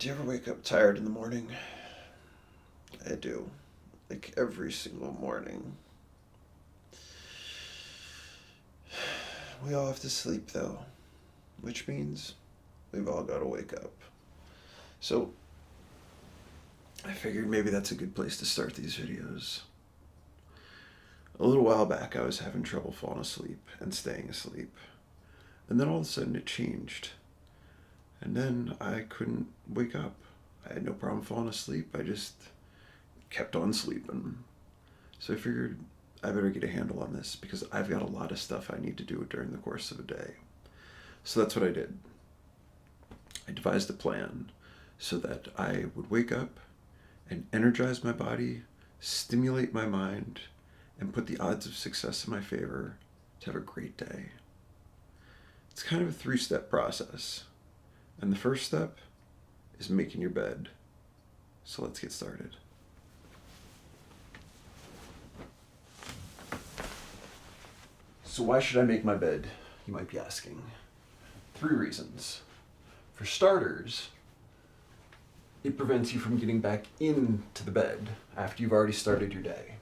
Do you ever wake up tired in the morning? I do. Like every single morning. We all have to sleep though, which means we've all got to wake up. So I figured maybe that's a good place to start these videos. A little while back, I was having trouble falling asleep and staying asleep. And then all of a sudden it changed. And then I couldn't wake up. I had no problem falling asleep. I just kept on sleeping. So I figured I better get a handle on this because I've got a lot of stuff I need to do during the course of a day. So that's what I did. I devised a plan so that I would wake up and energize my body, stimulate my mind, and put the odds of success in my favor to have a great day. It's kind of a 3-step process. And the first step is making your bed. So let's get started. So why should I make my bed, you might be asking? 3 reasons. For starters, it prevents you from getting back into the bed after you've already started your day.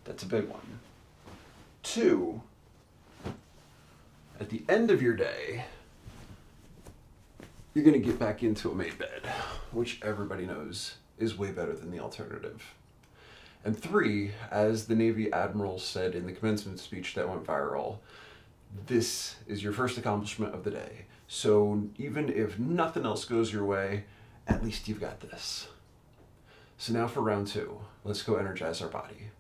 That's a big one. 2, at the end of your day, you're going to get back into a made bed, which everybody knows is way better than the alternative. And 3, as the Navy Admiral said in the commencement speech that went viral, this is your first accomplishment of the day. So even if nothing else goes your way, at least you've got this. So now for round 2, let's go energize our body.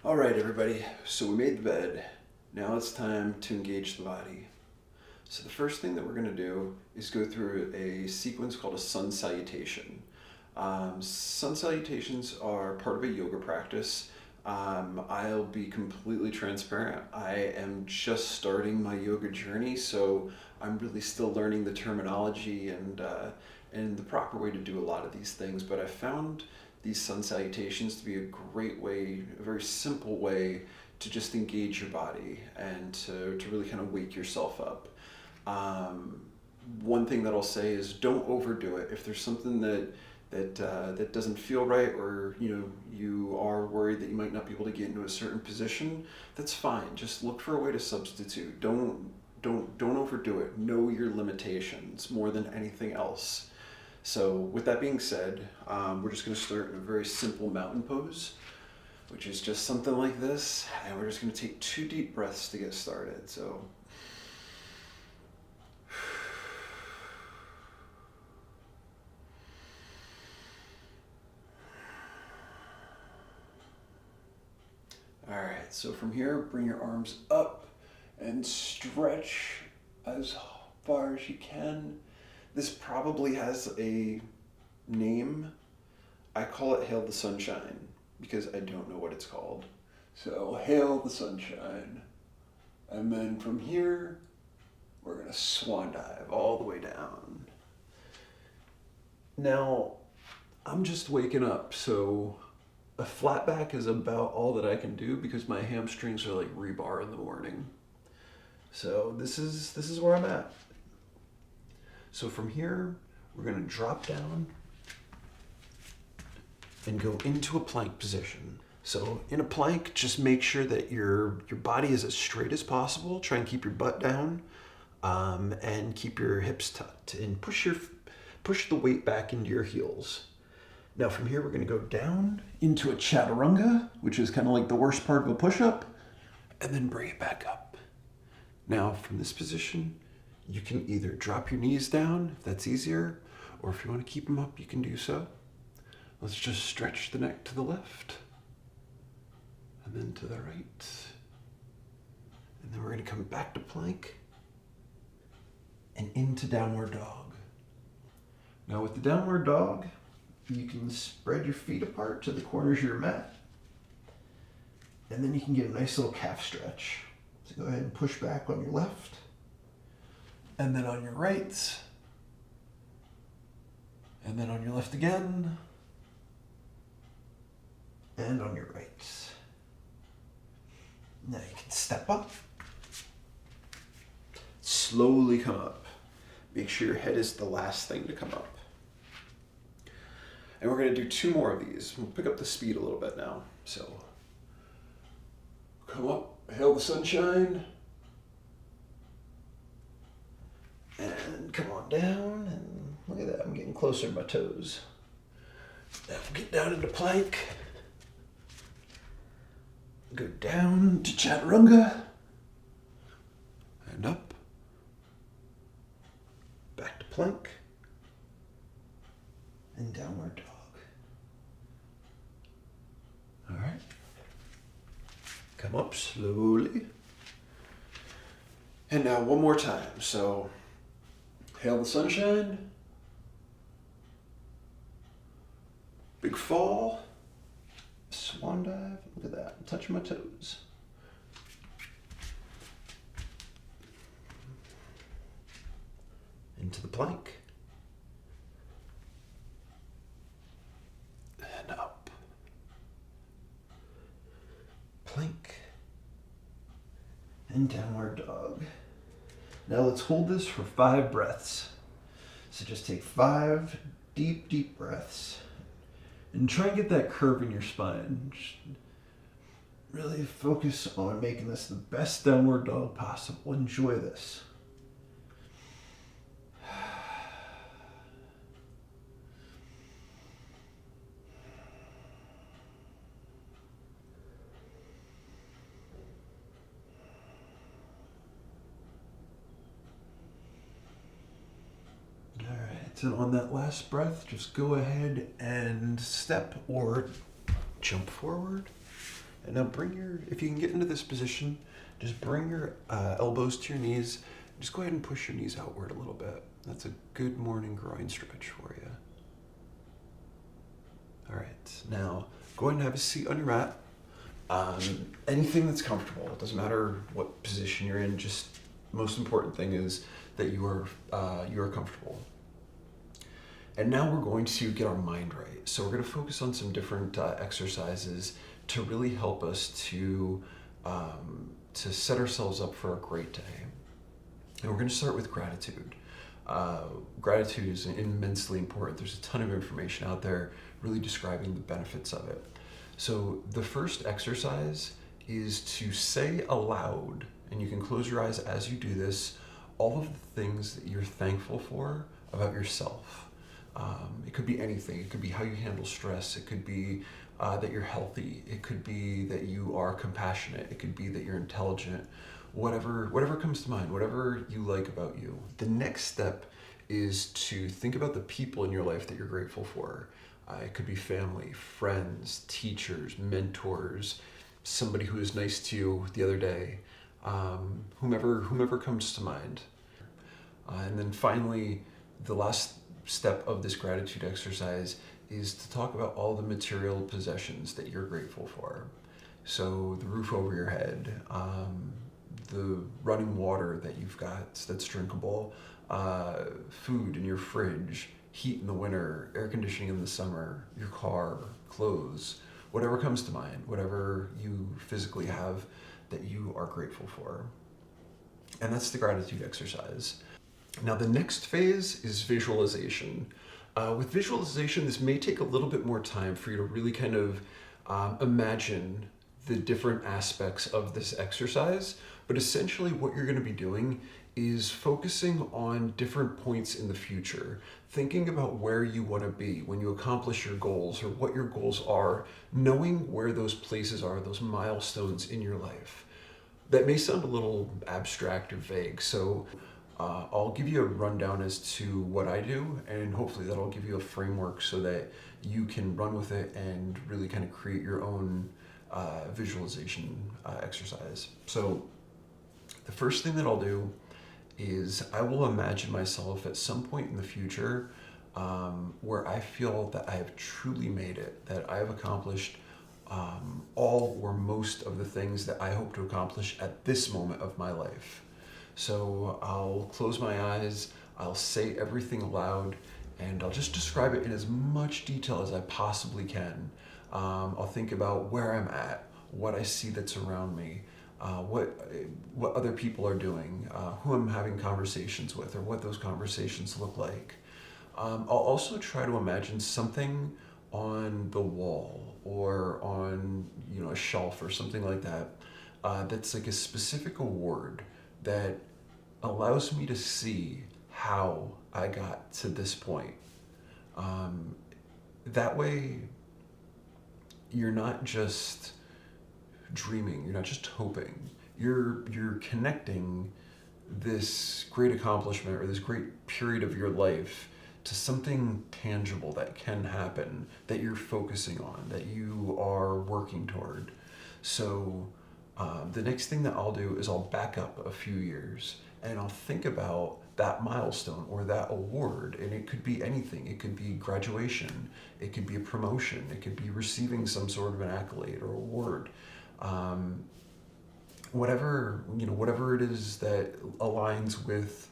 All right, everybody, so we made the bed. Now it's time to engage the body. So the first thing that we're gonna do is go through a sequence called a sun salutation. Sun salutations are part of a yoga practice. I'll be completely transparent. I am just starting my yoga journey, so I'm really still learning the terminology and the proper way to do a lot of these things, but I found these sun salutations to be a great way, a very simple way to just engage your body and to really kind of wake yourself up. One thing that I'll say is don't overdo it. If there's something that doesn't feel right, or you are worried that you might not be able to get into a certain position, that's fine. Just look for a way to substitute. Don't overdo it. Know your limitations more than anything else. So with that being said, we're just going to start in a very simple mountain pose, which is just something like this, and we're just going to take 2 deep breaths to get started. So all right, so from here, bring your arms up and stretch as far as you can. This probably has a name. I call it Hail the Sunshine because I don't know what it's called. So Hail the Sunshine. And then from here, we're gonna swan dive all the way down. Now, I'm just waking up, so a flat back is about all that I can do because my hamstrings are like rebar in the morning. So this is where I'm at. So from here, we're going to drop down and go into a plank position. So in a plank, just make sure that your body is as straight as possible. Try and keep your butt down and keep your hips tucked and push the weight back into your heels. Now from here, we're going to go down into a chaturanga, which is kind of like the worst part of a push-up, and then bring it back up. Now from this position, you can either drop your knees down, if that's easier, or if you want to keep them up, you can do so. Let's just stretch the neck to the left, and then to the right. And then we're going to come back to plank and into downward dog. Now with the downward dog, you can spread your feet apart to the corners of your mat, and then you can get a nice little calf stretch. So go ahead and push back on your left, and then on your right, and then on your left again, and on your right. Now you can step up. Slowly come up. Make sure your head is the last thing to come up. And we're going to do 2 more of these. We'll pick up the speed a little bit now. So, come up, hail the sunshine. And come on down. And look at that, I'm getting closer to my toes. Now get down into plank. Go down to chaturanga. And up. Back to plank. And downward dog. All right. Come up slowly. And now one more time. So, hail the sunshine. Big fall. Swan dive. Look at that. I'm touching my toes. Into the plank. And up. Plank. And downward dog. Now let's hold this for 5 breaths. So just take 5 deep, deep breaths. And try and get that curve in your spine. Just really focus on making this the best downward dog possible. Enjoy this. And on that last breath, just go ahead and step or jump forward. And now if you can get into this position, just bring your elbows to your knees. Just go ahead and push your knees outward a little bit. That's a good morning groin stretch for you. All right, now go ahead and have a seat on your mat. Anything that's comfortable. It doesn't matter what position you're in. Just most important thing is that you are comfortable. And now we're going to get our mind right. So we're going to focus on some different exercises to really help us to set ourselves up for a great day. And we're going to start with gratitude. Gratitude is immensely important. There's a ton of information out there really describing the benefits of it. So the first exercise is to say aloud, and you can close your eyes as you do this, all of the things that you're thankful for about yourself. It could be anything. It could be how you handle stress. It could be that you're healthy. It could be that you are compassionate. It could be that you're intelligent. Whatever comes to mind, whatever you like about you. The next step is to think about the people in your life that you're grateful for. It could be family, friends, teachers, mentors, somebody who was nice to you the other day, whomever comes to mind. And then finally, the last step of this gratitude exercise is to talk about all the material possessions that you're grateful for. So the roof over your head, the running water that you've got that's drinkable, food in your fridge, heat in the winter, air conditioning in the summer, your car, clothes, whatever comes to mind, whatever you physically have that you are grateful for. And that's the gratitude exercise. Now the next phase is visualization. With visualization, this may take a little bit more time for you to really kind of imagine the different aspects of this exercise, but essentially what you're going to be doing is focusing on different points in the future, thinking about where you want to be when you accomplish your goals or what your goals are, knowing where those places are, those milestones in your life. That may sound a little abstract or vague, so I'll give you a rundown as to what I do, and hopefully that'll give you a framework so that you can run with it and really kind of create your own visualization exercise. So the first thing that I'll do is I will imagine myself at some point in the future where I feel that I have truly made it, that I have accomplished all or most of the things that I hope to accomplish at this moment of my life. So I'll close my eyes, I'll say everything aloud, and I'll just describe it in as much detail as I possibly can. I'll think about where I'm at, what I see that's around me, what other people are doing, who I'm having conversations with, or what those conversations look like. I'll also try to imagine something on the wall or on a shelf or something like that, that's like a specific award that allows me to see how I got to this point. Um, that way, you're not just dreaming, you're not just hoping. You're connecting this great accomplishment or this great period of your life to something tangible that can happen, that you're focusing on, that you are working toward. So the next thing that I'll do is I'll back up a few years and I'll think about that milestone or that award. And it could be anything. It could be graduation, it could be a promotion, it could be receiving some sort of an accolade or award. Whatever it is that aligns with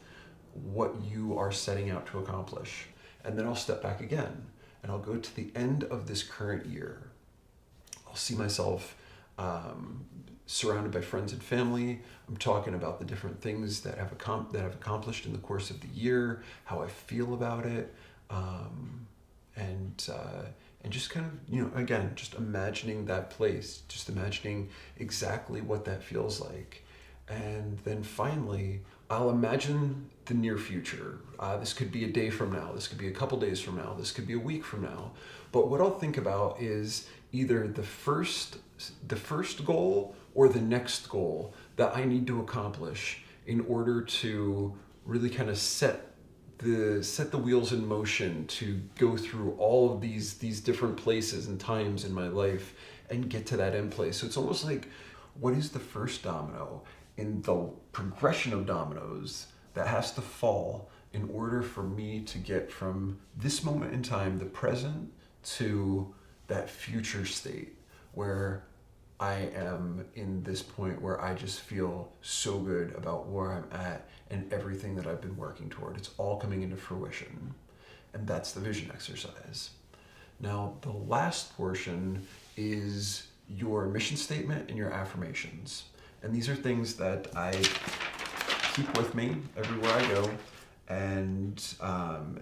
what you are setting out to accomplish. And then I'll step back again and I'll go to the end of this current year. I'll see myself surrounded by friends and family. I'm talking about the different things that I've accomplished in the course of the year, how I feel about it, and just kind of, again, just imagining that place, just imagining exactly what that feels like. And then finally, I'll imagine the near future. This could be a day from now, this could be a couple days from now, this could be a week from now. But what I'll think about is either the first goal or the next goal that I need to accomplish in order to really kind of set the wheels in motion to go through all of these different places and times in my life and get to that end place. So it's almost like, what is the first domino in the progression of dominoes that has to fall in order for me to get from this moment in time, the present, to that future state where I am in this point where I just feel so good about where I'm at and everything that I've been working toward. It's all coming into fruition. And that's the vision exercise. Now, the last portion is your mission statement and your affirmations. And these are things that I keep with me everywhere I go. And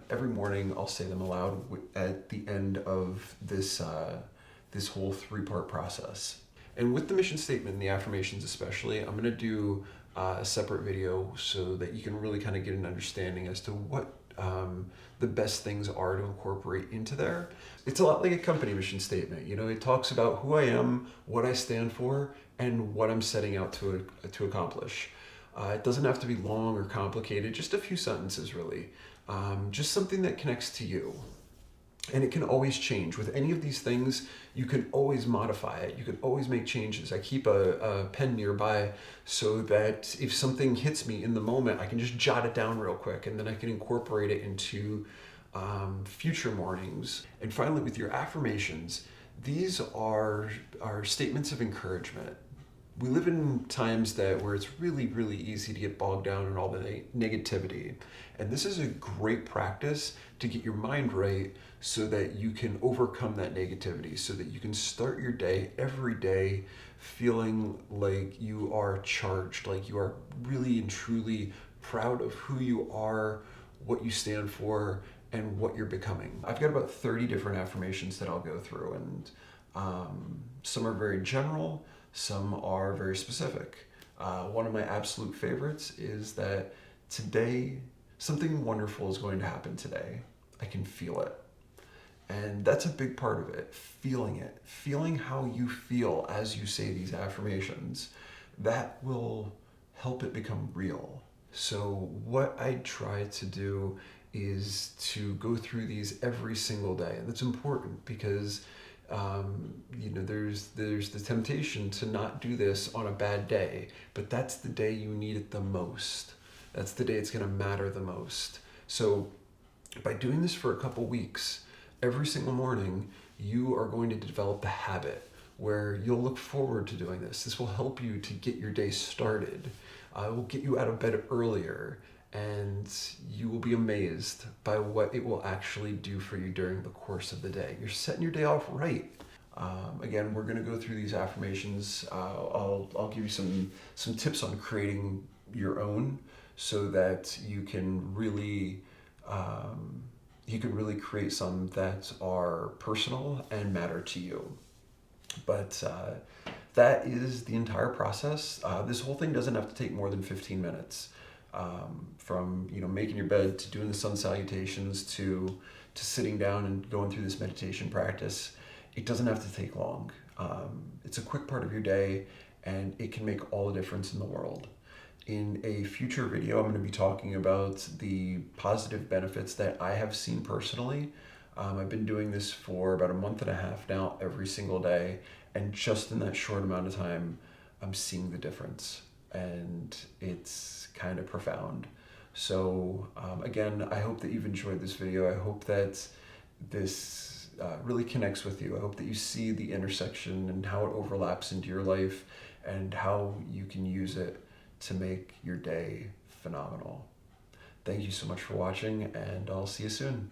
every morning I'll say them aloud at the end of this whole 3-part process. And with the mission statement and the affirmations especially, I'm going to do a separate video so that you can really kind of get an understanding as to what the best things are to incorporate into there. It's a lot like a company mission statement. It talks about who I am, what I stand for, and what I'm setting out to accomplish. It doesn't have to be long or complicated, just a few sentences really. Just something that connects to you. And it can always change. With any of these things, you can always modify it. You can always make changes. I keep a pen nearby so that if something hits me in the moment, I can just jot it down real quick and then I can incorporate it into future mornings. And finally, with your affirmations, these are statements of encouragement. We live in times where it's really, really easy to get bogged down in all the negativity. And this is a great practice to get your mind right so that you can overcome that negativity, so that you can start your day every day feeling like you are charged, like you are really and truly proud of who you are, what you stand for, and what you're becoming. I've got about 30 different affirmations that I'll go through, and some are very general, some are very specific. One of my absolute favorites is that today, something wonderful is going to happen today. I can feel it. And that's a big part of it, feeling how you feel as you say these affirmations. That will help it become real. So what I try to do is to go through these every single day. And that's important because there's the temptation to not do this on a bad day, but that's the day you need it the most. That's the day it's going to matter the most. So by doing this for a couple weeks, every single morning, you are going to develop the habit where you'll look forward to doing this. This will help you to get your day started. It will get you out of bed earlier, and you will be amazed by what it will actually do for you during the course of the day. You're setting your day off right. Again, we're going to go through these affirmations. I'll give you some tips on creating your own so that you can really create some that are personal and matter to you. But that is the entire process. This whole thing doesn't have to take more than 15 minutes. From making your bed to doing the sun salutations to sitting down and going through this meditation practice, it doesn't have to take long. It's a quick part of your day, and it can make all the difference in the world. In a future video, I'm going to be talking about the positive benefits that I have seen personally. I've been doing this for about a month and a half now, every single day, and just in that short amount of time, I'm seeing the difference, and it's kind of profound. So again, I hope that you've enjoyed this video. I hope that this really connects with you. I hope that you see the intersection and how it overlaps into your life and how you can use it to make your day phenomenal. Thank you so much for watching, and I'll see you soon.